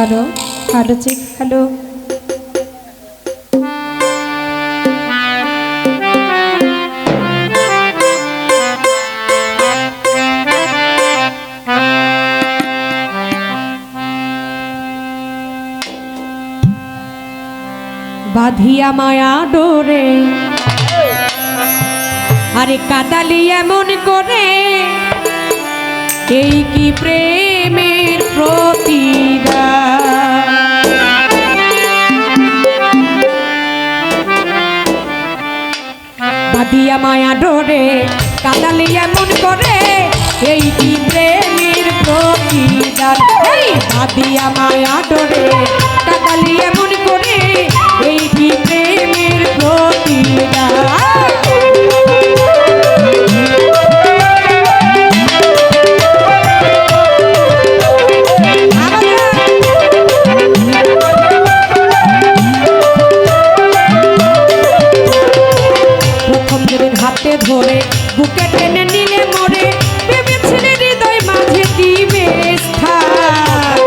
Hello hello check hello. বাঁধিয়া মায়া ডোরে আরে কাদালি এমন করে, এই কি প্রেমের প্রতিদান। বাঁধিয়া মায়া ডোরে কাদালি এমন করে, এই কি প্রেমের প্রতিদান। বাঁধিয়া মায়া ডোরে কাদালি এমন করে, এই কি প্রেমের প্রতিদান। হাতে ধরে বুকে টেনে নিলে মরে, ভেবেছিলে হৃদয় মাঝে দিবে স্থান।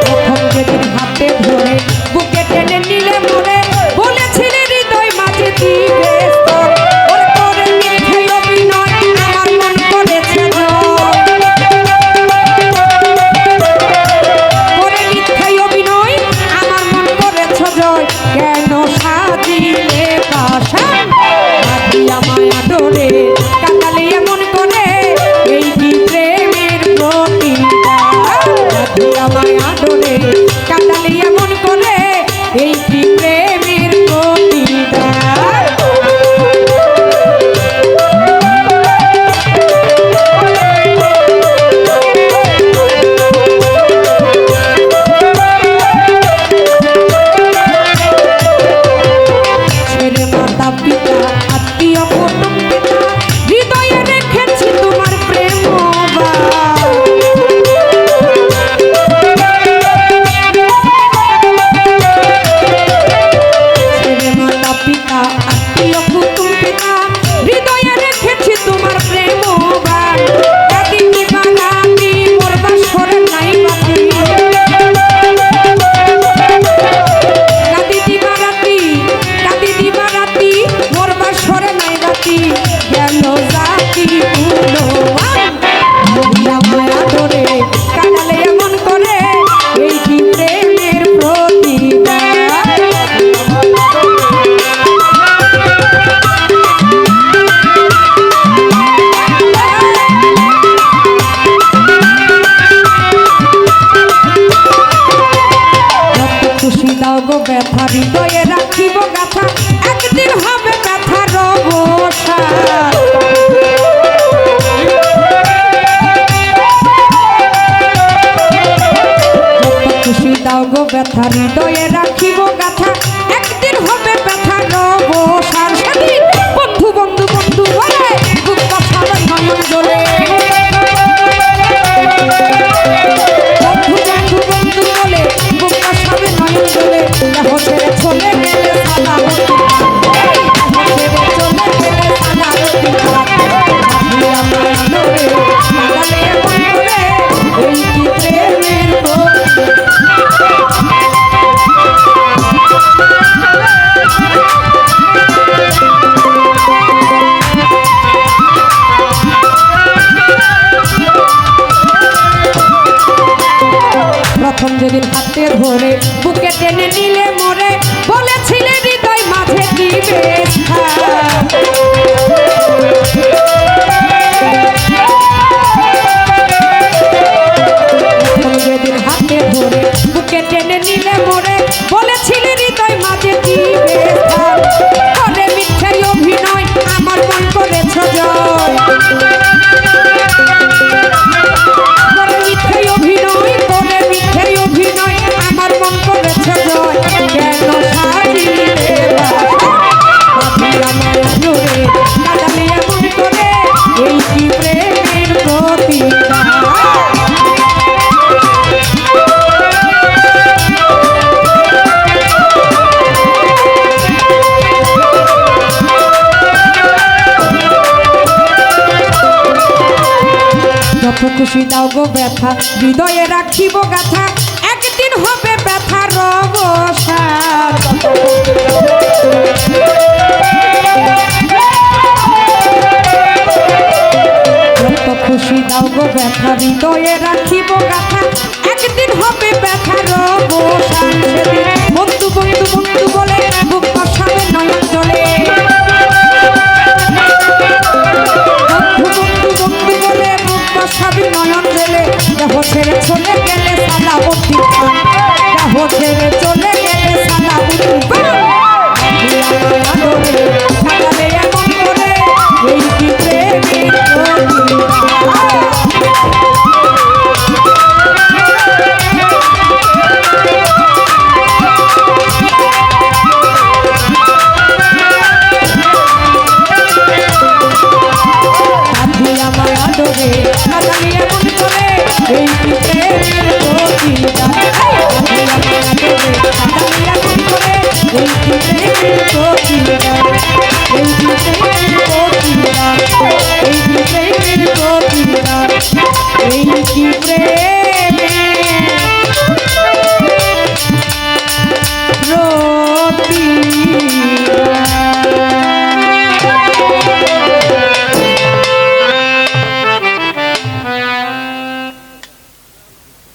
প্রথম যেদিন হাতে ধরে বুকে টেনে নিলে মরে, বলেছিলে হৃদয় মাঝে দিবে স্থান। ওরে করে মিথ্যে অভিনয় আমার মন করেছে জয়, কেন সাজিলে পাশান। বাঁধিয়া মায়া ডোরে কাদালি এমন করে, এই কি প্রেমের প্রতিদান। বাঁধিয়া মায়া ডোরে কাদালি এমন করে, এই কি প্রেমের প্রতিদান। ব্যথা হৃদয়ে রাখিব গাথা, একদিন হবে ব্যথার অবসান। খুশি দাও গো ব্যথা হৃদয়ে রাখিব গাথা, একদিন হবে ব্যথার অবসান। সেদিন বন্ধু বন্ধু বন্ধু বলে বুক পাছাবে নয়ন জ্বলে, বন্ধু বন্ধু বন্ধু বলে বুক পাছাবে নয়ন জ্বলে। ছেড়ে চলে গেলে সাদা প্রথম যেদিন হাতে ধরে বুকে টেনে নিলে মরে, বলেছিলে হৃদয় মাঝে দিবে স্থান। প্রথম যেদিন হাতে ধরে বুকে টেনে নিলে মরে, বলেছিলে হৃদয় মাঝে দিবে স্থান। করে মিথ্যে অভিনয় আমার মন করেছ জয়, করে মিথ্যে অভিনয়, করে মিথ্যে অভিনয় আমার মন করেছ জয়। কেন সাজিলে খুশি দাও গো ব্যথা হৃদয়ে রাখিব গাথা একদিন হবে ব্যথার অবসান যত খুশি দাও গো ব্যথা হৃদয়ে রাখিব গাথা একদিন হবে ব্যথার অবসান সেদিন বন্ধু বন্ধু বন্ধু বলে বুক বসাবে নয়ন জলে সবই নয়ন জেলে দেহ ছেড়ে চলে গেলে সালাউদ্দিন খান দেহ ছেড়ে চলে গেলে সালাউদ্দিন খান এমন করে এই কি প্রেমের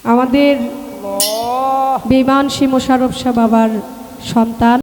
আমাদের বিমান শ্রী মোশাররফ শাহ বাবার সন্তান